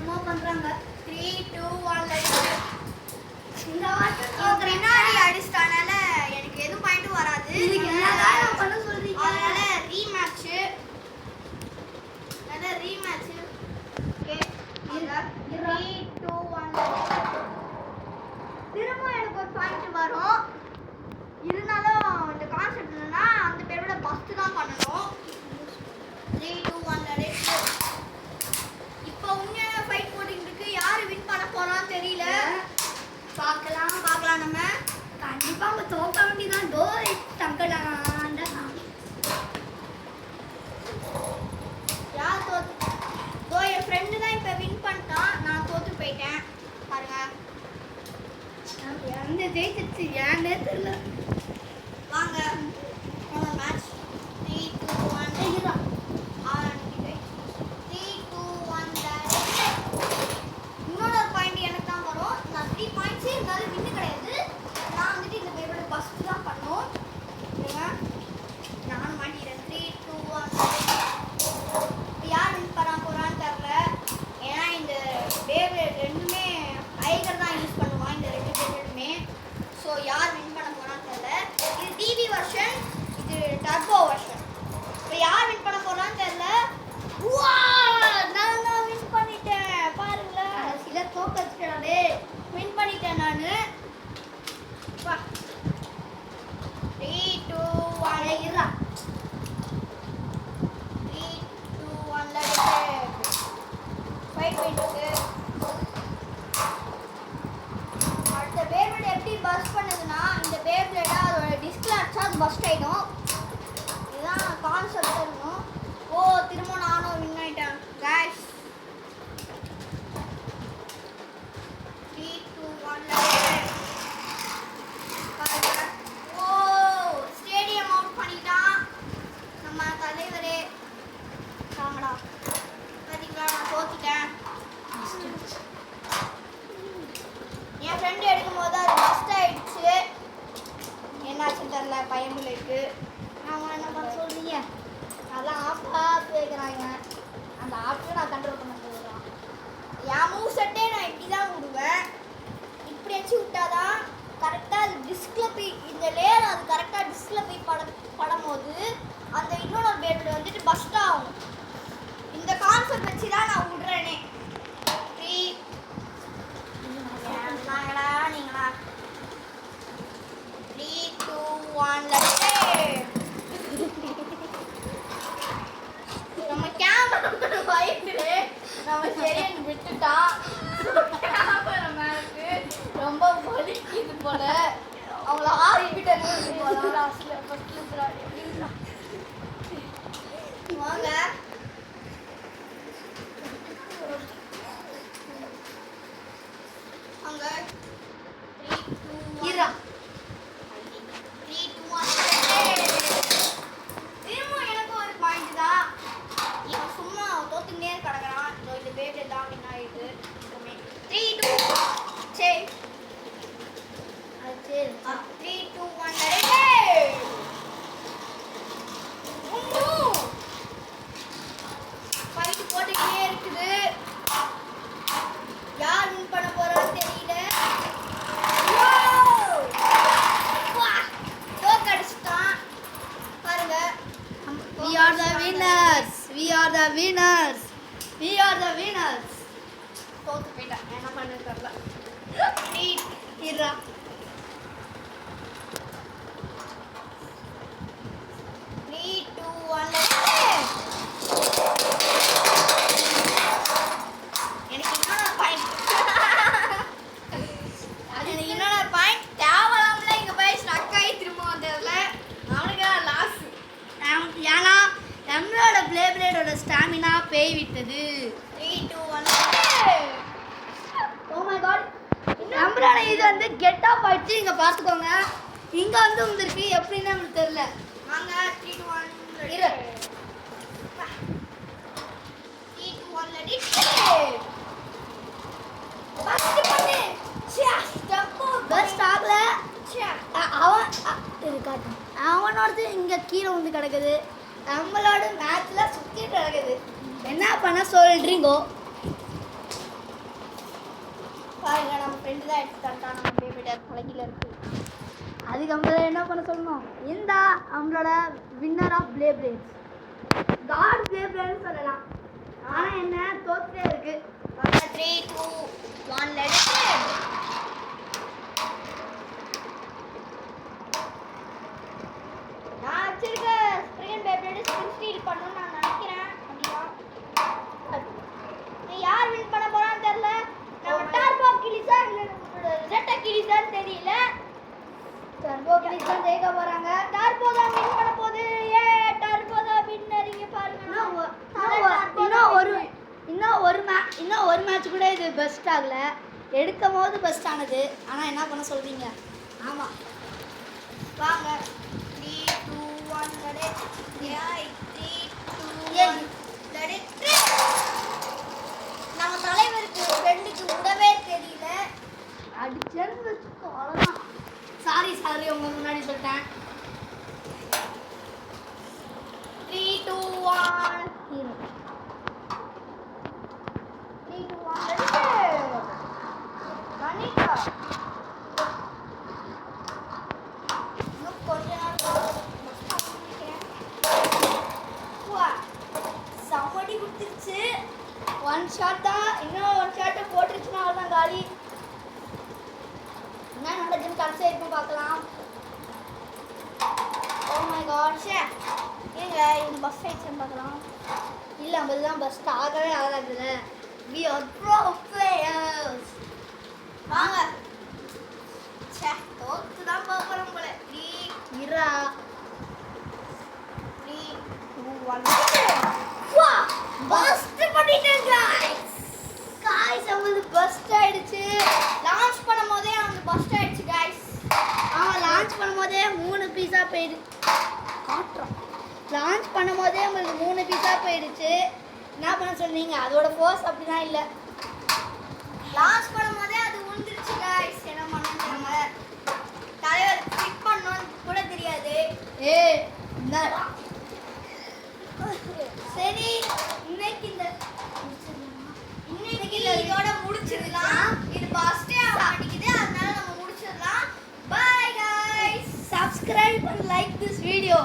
என்னமோ பண்றாங்க. 3 2 1 இந்த வாட்டி பின்னாடி அடிச்சிட்டானால எனக்கு எதுவும் பாயிண்ட் வராது. இதுக்கு என்னதான் பண்ண சொல்றீங்க? அதனால ரீமேட்ச். ஓகே 3 2 1 திரும்ப எனக்கு ஒரு பாயிண்ட் வரும். இருந்தாலும் இந்த கான்செப்ட் என்னன்னா அந்த பேரோட பஸ்ட் தான் பண்ணணும். 3 2 1 இப்போ உண்மையான ஃபைட் போட்டுக்கிட்டு இருக்கு. யாரு வின் பண்ண போறான்னு தெரியல. பார்க்கலாம் நம்ம. கண்டிப்பா அவங்க தோக்க வேண்டியதான். டோர் டங்கடாண்ட யார் தோத்து? தோ என் ஃப்ரெண்டு தான் இப்போ வின் பண்ணிட்டான். நான் தோத்து போயிட்டேன். பாருங்க. அந்த ஜெயிச்சிச்சு ஏன்னே தெரியல. வாங்க போன மேட்ச் 3 2 1 இதுதான். 3 2 1 இன்னொரு பாயிண்ட் எனக்கு தான் வரும். நான் 3 பாயிண்ட்ஸ் இருந்தாலும் வின் கிடையாது. நான் வந்துட்டு இந்த பேரோட ஃபர்ஸ்ட் தான் பண்ணோம். நான் மாட்டிக்கிறேன். 3 2 1 யார் வின் பண்ண போறான்னு தெரியல. ஏன்னா இந்த பேர் ரெண்டுமே டைகர் தான் யூஸ் பண்ணுவான். இந்த ரெண்டு பேருமே. ஸோ யார் வின் பண்ண போறான்னு தெரியல. இது டிவி வெர்ஷன், இது டர்போ வெர்ஷன். இப்போ யார் வின் பண்ண போறான்னு தெரியல. நான் வின் பண்ணிட்டேன். பாருங்களேன், சில தோக்கடிச்சிட்டானே. வின் பண்ணிட்டேன் நான். 3 2 1 இருடா. 3 2 1 ஃபைட் பண்ணிட்டு அடுத்த பேப்ளேட் எப்படி பஸ்ட் பண்ணுதுன்னா இந்த பேப்ளேட்டை அதோட டிஸ்கில் அடிச்சா அது பஸ்ட் ஆகிடும். இதுதான் கான்செப்ட் இருக்கணும். ஓ திரும்ப நானும் வின் ஆகிட்டேன் கேஷ். 3 2 1 ஓ ஸ்டேடியம் அவுட் பண்ணிட்டான் நம்ம தலைவரே. வாங்கடா. பார்த்தீங்களா நான் தோத்துட்டேன். என் ஃப்ரெண்டு எடுக்கும்போது அது பஸ்ட் ஆயிடுச்சு. என்னாச்சுன்னு தெரியல பையன்களுக்கு. அவங்க என்ன பண்ண சொல்றீங்க? அதெல்லாம் ஆஃப் வைக்கிறாங்க. அந்த ஆஃபை நான் கண்ட்ரோல் பண்ண சொல்லுறேன். என் மூவ் செட்டே நான் இப்படி தான் விடுவேன். இப்படி வச்சு விட்டாதான் கரெக்டாக அது டிஸ்கில் போய் இந்த லேயர் அது கரெக்டாக டிஸ்கில் போய் படும்போது அந்த இன்னொரு பேர்டு வந்துட்டு பஸ்ட் ஆகும். இந்த கான்செப்ட் வச்சு தான் நான் விடுறேனே. 3 நீங்களா 3 2 1 நம்ம கேமரா பயத்துல நம்ம சரின்னு விட்டுட்டான். கேமரா மேனுக்கு ரொம்ப வலிக்குது போல. அவங்கள ஹாஸ்பிட்டல் போல லாஸ்ட்ல வாங்க. அங்க 3 2 1 3 2 1 திரும்ப எனக்கு ஒரு பாயிண்ட் தான். இவன் சும்மா தோத்துக்கிட்டே கிடக்குறான். இந்த பேட் எல்லாம் வின் ஆகிட்டு 3 2 சரி அது சரி. 3 2 1 ஃபைட் போட்டுக்கிட்டே இருக்குது. யார் வின் பண்ண போறான்னு தெரியல. தோக்கடிச்சிட்டான் பாருங்க. We are the winners. We are the winners. We are the winners. தோத்து போயிட்டேன். என்ன பண்ண தெரியல. இருடா. 3 2 1 எனக்கு இன்னொரு பாயிண்ட். எனக்கு இன்னொரு பாயிண்ட் தேவலாம்ல. இங்க போய் ஸ்டக் ஆகி திரும்ப வந்ததுல அவனுக்கு லாஸ். ஏன்னா நம்மளோட பிளேபிளேடோட ஸ்டாமினா பேய் விட்டது. 3 2 1 ஓ மை காட். நம்மளோட இது வந்து கெட் ஆஃப் ஆயிடுச்சு. இங்க பாத்துக்கோங்க. இங்க வந்து வந்திருக்கு. எப்படின்னு நமக்கு தெரியல. வாங்க 3 2 1 இரு. 3 2 1 ரெடி. ஃபர்ஸ்ட் பண்ணு. ஸ்டெப் பெஸ்ட் ஆகல. அவன் இருக்காட்டு. அவனோடது இங்க கீழே வந்து கிடக்குது. நம்மளோட மேட்ச்ல சுத்தி கிடக்குது. என்ன பண்ண சொல்றீங்கோ? பாருங்க நம்ம ஃப்ரெண்டு தான் எடுத்து தட்டான் நம்ம பேபிட்ட பழகில இருக்கு. அதுக்கப்புறம் என்ன பண்ண சொல்லணும், இந்த அவங்களோட winner of play plates got play பிளேட்னு சொல்லலாம். ஆனால் என்ன தோத்தே இருக்கு. 3 2 1 லெட் இட். நான் வச்சிருக்க ஸ்ப்ரிங் பேபியோட ஸ்பின் ஸ்டீல் பண்ணனும் நான் நினைக்கிறேன். அப்படிதான் யார் வின் பண்ண போறான்னு தெரியல. நம்ம டார்போ கிளிஸா இல்ல ரெட்ட கிளிஸான்னு தெரியல. டர்போ கிளிஸ் தான் ஜெயிக்க போறாங்க. டார்போ தான் வின் பண்ண போகுது. ஏ டார்போ தான் வின்னர். இங்க பாருங்க. இன்னும் ஒரு மேட்ச் கூட இது பெஸ்ட் ஆகல. எடுக்கும் போது பெஸ்ட் ஆனது. ஆனால் என்ன பண்ண சொல்றீங்க? ஆமா வாங்க 3 2 1 let it. Yeah 3 2 1 let it. நம்ம தலைவருக்கு ஃப்ரெண்டுக்கு விடவே தெரியல. அடிச்சேன்னு வச்சுக்கோ, அவ்வளோதான். சாரி உங்க முன்னாடி சொல்லிட்டேன். 3 2 1 ஹீரோ 3 2 1 let it. கணிகா இன்னும் கொஞ்ச நாள் சம்மடி கொடுத்துருச்சு. ஒன் ஷாட் தான். இன்னும் ஒன் ஷாட்டை போட்டுருச்சுன்னா அவ்வளோதான் காலி. என்ன நடக்குதுன்னு கடைசியாக இருக்கும் பார்க்கலாம். ஓ மை காட் ஷே ஏங்க இந்த பஸ் ஆயிடுச்சுன்னு பார்க்கலாம். இல்லை நம்ம தான் பெஸ்ட் ஆகவே ஆகாதுல்ல. We are pro players. வாங்க ச்சே தோத்து தான் போகிறோம் போல. 3 இரா 3 2 1 வா பஸ்ட் பண்ணிட்டேன் गाइस. நம்மளது பெஸ்ட் ஆயிடுச்சு. லான்ச் பண்ணும்போதே அவங்க பஸ்ட் ஆயிடுச்சு गाइस. லான்ச் பண்ணும்போதே 3 பீஸா போயிடு காட்டுறோம். லான்ச் பண்ணும்போதே உங்களுக்கு 3 பீஸா போயிடுச்சு. என்ன பண்ண சொன்னீங்க? அதோட ஃபோர்ஸ் அப்படிதான் இல்லை. லான்ச் பண்ணும்போதே அது உந்துருச்சு गाइस. என்ன பண்ணாங்க தலைவர் கிளிக் பண்ணனும் கூட தெரியாது. என்னடா சரி இன்னைக்கு இதோட முடிச்சிடலாம். இது பஸ்டே ஆக மாட்டேங்குது, அதனால நம்ம முடிச்சிடலாம். By guys. subscribe and like this video.